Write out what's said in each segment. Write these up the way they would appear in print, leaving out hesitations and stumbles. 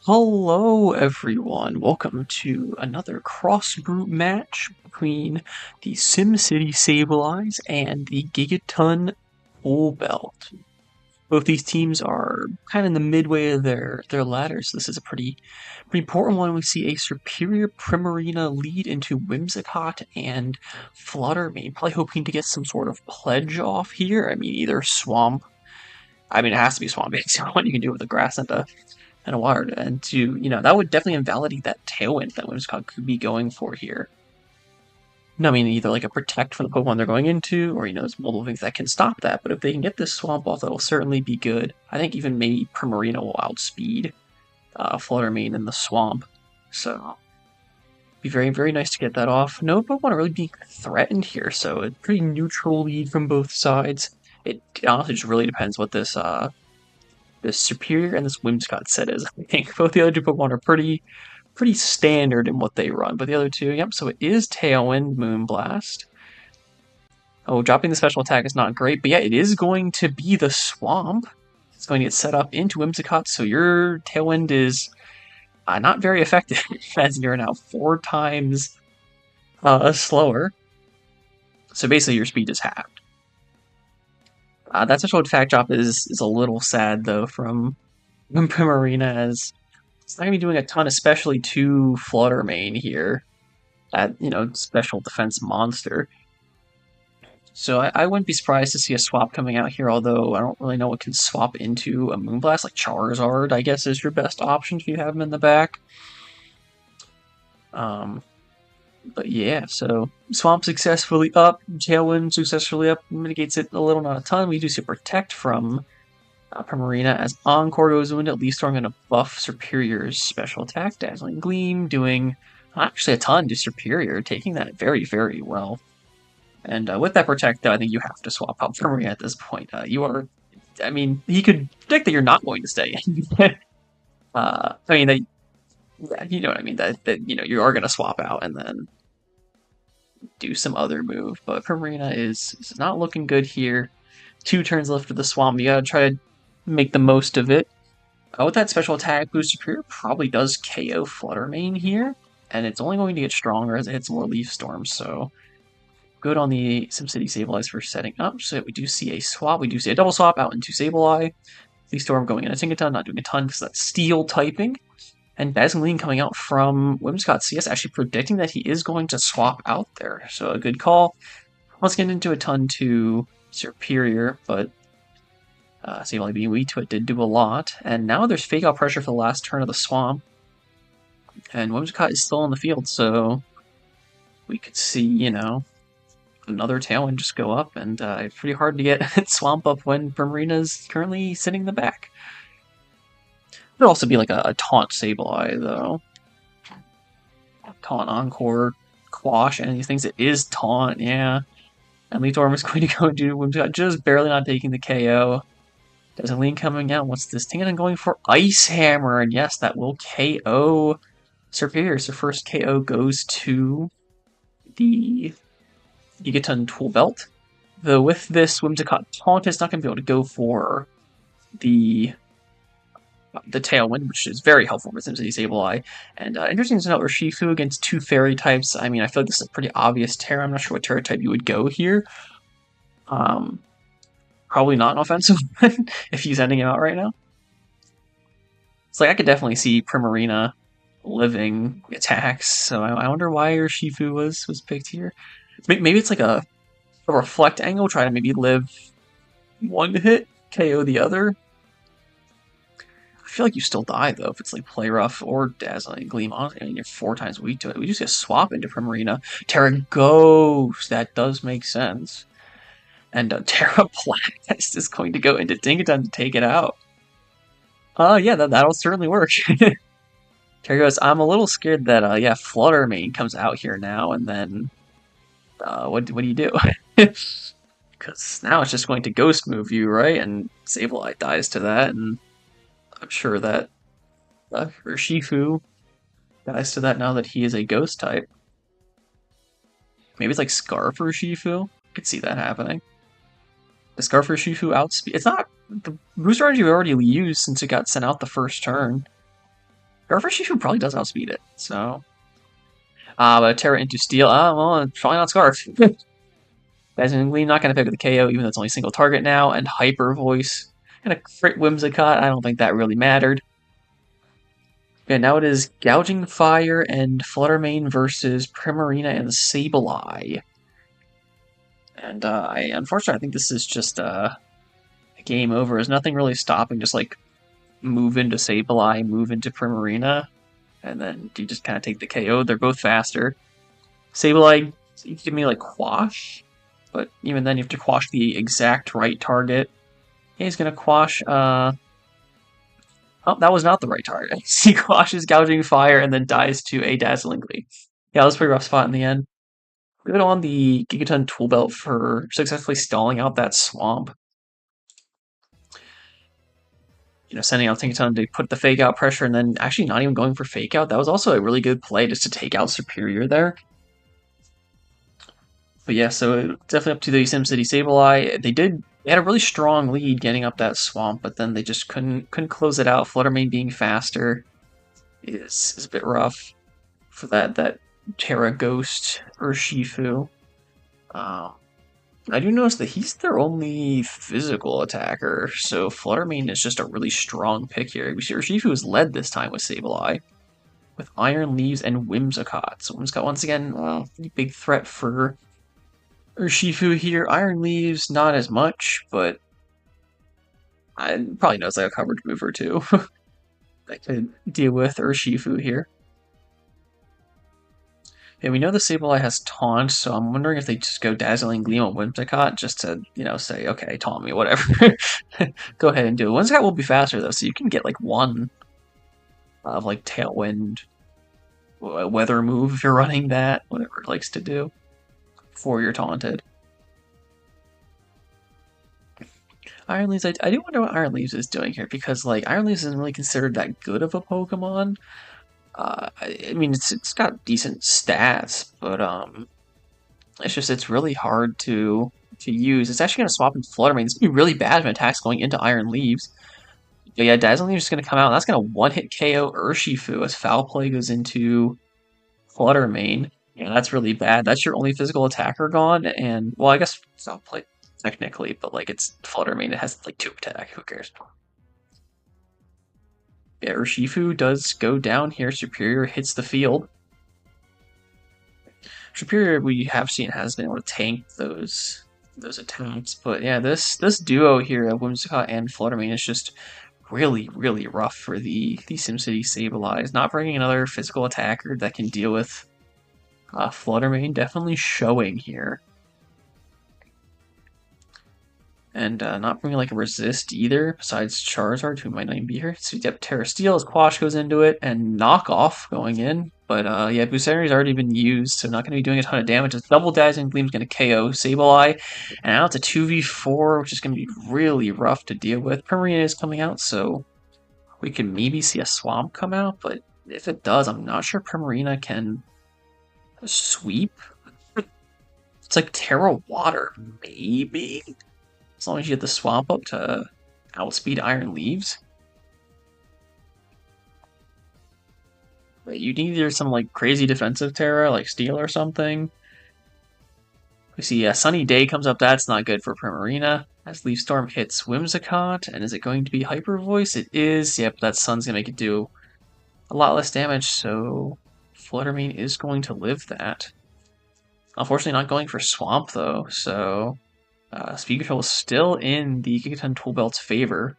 Hello everyone, welcome to another cross-group match between the SimCity Sableyes and the Gigaton Toolbelt. Both these teams are kind of in the midway of their ladders. This is a pretty important one. We see a superior Primarina lead into Whimsicott and Fluttermane, probably hoping to get some sort of pledge off here. I mean, either Swamp. I mean, it has to be Swamp, because what you can do with the grass and a water, and that would definitely invalidate that Tailwind that Whimsicott could be going for here. No, I mean, either like a Protect from the Pokemon they're going into, or, there's multiple things that can stop that, but if they can get this Swamp off, that'll certainly be good. I think even maybe Primarina will outspeed Fluttermane in the Swamp, so be very, very nice to get that off. No Pokemon are really being threatened here, so a pretty neutral lead from both sides. It honestly just really depends what this Superior and this Whimsicott set is. I think both the other two Pokemon are pretty standard in what they run, but the other two, yep, so it is Tailwind, Moonblast. Oh, dropping the special attack is not great, but yeah, it is going to be the Swamp. It's going to get set up into Whimsicott, so your Tailwind is not very effective, as you're now 4 times slower. So basically your speed is halved. That special attack drop is a little sad, though, from Primarina, as it's not going to be doing a ton, especially to Fluttermane here. That, special defense monster. So I wouldn't be surprised to see a swap coming out here, although I don't really know what can swap into a Moonblast. Like Charizard, I guess, is your best option if you have him in the back. But yeah, so Swamp successfully up, Tailwind successfully up, mitigates it a little, not a ton. We do see a Protect from Primarina as Encore goes into at least throwing in a buff Superior's special attack. Dazzling Gleam doing actually a ton to Superior, taking that very, very well. And with that Protect, though, I think you have to swap out Primarina at this point. I mean, he could predict that you're not going to stay. I mean, yeah, you know what I mean. That you are going to swap out and then do some other move. But Primarina is not looking good here. 2 turns left of the Swamp. You got to try to make the most of it. With that special attack boost, Superior probably does KO Fluttermane here, and it's only going to get stronger as it hits more Leaf Storms, so good on the SimCity Sableyes for setting up. So we do see a swap. We do see a double swap out into Sableye. Leaf Storm going into Gigaton, not doing a ton because that's Steel typing. And Dazzling coming out from Whimsicott CS, actually predicting that he is going to swap out there. So a good call. Let's get into a ton to Superior, but Sableye being weak to it did do a lot. And now there's Fake Out pressure for the last turn of the Swamp. And Whimsicott is still on the field, so we could see, another Tailwind just go up, and it's pretty hard to get Swamp up when Primarina's currently sitting in the back. It could also be like a Taunt Sableye, though. Taunt, Encore, Quash, and these things. It is Taunt, yeah. And Leaf Storm is going to go into Whimsicott, just barely not taking the KO. There's a lean coming out. What's this thing? I'm going for Ice Hammer, and yes, that will KO Superior. So first KO goes to the Gigaton Toolbelt. Though with this Whimsicott Taunt, it's not going to be able to go for the Tailwind, which is very helpful for SimCity Sableye. And interesting to note, Urshifu against 2 Fairy types. I mean, I feel like this is a pretty obvious Terra. I'm not sure what Terra type you would go here. Probably not an offensive one if he's ending him out right now. It's like I could definitely see Primarina living attacks, so I wonder why Urshifu was picked here. Maybe it's like a reflect angle, try to maybe live one hit, KO the other. I feel like you still die, though, if it's like Play Rough or Dazzling Gleam. Honestly, I mean, you're 4 times weak to it. We just get a swap into Primarina. Terra Ghost! That does make sense. And Terra Blast is going to go into Dingaton to take it out. Yeah, that'll certainly work. Terra goes, I'm a little scared that, Fluttermane comes out here now, and then, what do you do? Because now it's just going to Ghost move you, right? And Sableye dies to that, and I'm sure that Urshifu dies to that now that he is a Ghost type. Maybe it's like Scarf Urshifu? I could see that happening. The Scarf Urshifu outspeed. It's not the booster energy we already used since it got sent out the first turn. Urshifu probably does outspeed it, so... but Terra into Steel, well, probably not Scarf. Dazzling Gleam, not going to pick with the KO, even though it's only single target now, and Hyper Voice. And a crit Whimsicott, I don't think that really mattered. Okay, now it is Gouging Fire and Fluttermane versus Primarina and Sableye. And unfortunately, I think this is just a game over. There's nothing really stopping, just like move into Sableye, move into Primarina, and then you just kind of take the KO. They're both faster. Sableye, you give me like Quash, but even then you have to quash the exact right target. Yeah, he's gonna quash, oh, that was not the right target. He quashes Gouging Fire and then dies to a Dazzling Gleam. Yeah, that was a pretty rough spot in the end. Good on the Gigaton Toolbelt for successfully stalling out that swamp. You know, sending out Gigaton to put the fake out pressure and then actually not even going for fake out. That was also a really good play just to take out Superior there. But yeah, so definitely up to the SimCity Sableye. They had a really strong lead getting up that swamp, but then they just couldn't close it out. Fluttermane being faster is a bit rough for that Terra Ghost Urshifu. I do notice that he's their only physical attacker, so Fluttermane is just a really strong pick here. We see Urshifu is led this time with Sableye, with Iron Leaves and Whimsicott. So Whimsicott, once again, pretty big threat for Urshifu here. Iron Leaves, not as much, but I probably knows like a coverage move or two that could deal with Urshifu here. Yeah, we know the Sableye has taunt, so I'm wondering if they just go Dazzling Gleam on Whimsicott just to, you know, say, okay, taunt me, whatever. Go ahead and do it. Whimsicott will be faster, though, so you can get, like, one of, like, Tailwind weather move if you're running that, whatever it likes to do, before you're taunted. Iron Leaves, I do wonder what Iron Leaves is doing here, because, like, Iron Leaves isn't really considered that good of a Pokemon. I mean, it's got decent stats, but it's really hard to use. It's actually gonna swap into Fluttermane. It's gonna be really bad if an attack's going into Iron Leaves. But yeah, Dazzling Leaves is gonna come out, and that's gonna one-hit KO Urshifu as Foul Play goes into Fluttermane. Yeah, that's really bad. That's your only physical attacker gone, and well, I guess Foul Play technically, but like it's Fluttermane. It has like 2 attack. Who cares? Yeah, Urshifu does go down here. Superior hits the field. Superior, we have seen, has been able to tank those attacks, but yeah, this duo here of Whimsicott and Fluttermane is just really, really rough for the SimCity Sableyes. Not bringing another physical attacker that can deal with Fluttermane, definitely showing here. And not bringing like a resist either, besides Charizard, who might not even be here. So yep, Terra Steel as Quash goes into it, and Knockoff going in. But yeah, Buceri's already been used, so not going to be doing a ton of damage. It's Double Dazzling Gleam's going to KO Sableye, and now it's a 2v4, which is going to be really rough to deal with. Primarina is coming out, so we can maybe see a Swamp come out, but if it does, I'm not sure Primarina can sweep. It's like Terra Water, maybe? As long as you get the Swamp up to outspeed Iron Leaves. But you need either some like crazy defensive Terra, like Steel or something. We see a Sunny Day comes up, that's not good for Primarina. As Leaf Storm hits Whimsicott, and is it going to be Hyper Voice? It is, yep, that Sun's gonna make it do a lot less damage, so Fluttermane is going to live that. Unfortunately not going for Swamp though, so Speed Control is still in the Gigaton Toolbelt's favor.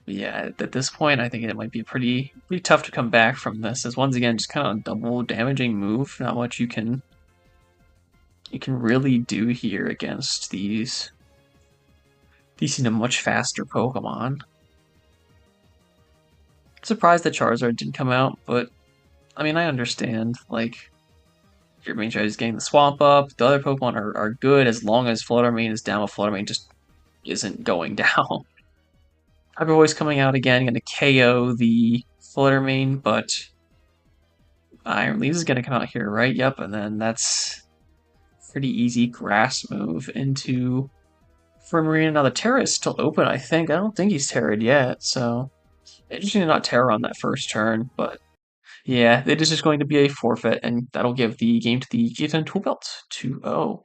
But yeah, at this point, I think it might be pretty tough to come back from this. As once again, just kind of a double damaging move. Not much you can really do here against these seem a much faster Pokemon. Surprised that Charizard didn't come out, but I mean, I understand. Like, your main strategy is getting the Swamp up. The other Pokemon are good as long as Fluttermane is down. But Fluttermane just isn't going down. Hyper Voice coming out again, going to KO the Fluttermane, but Iron Leaves is going to come out here, right? Yep, and then that's pretty easy grass move into for Marina. Now the Terra is still open, I think. I don't think he's terrored yet, so interesting to not terror on that first turn, but yeah, it is just going to be a forfeit, and that'll give the game to the Gigaton Toolbelt 2-0.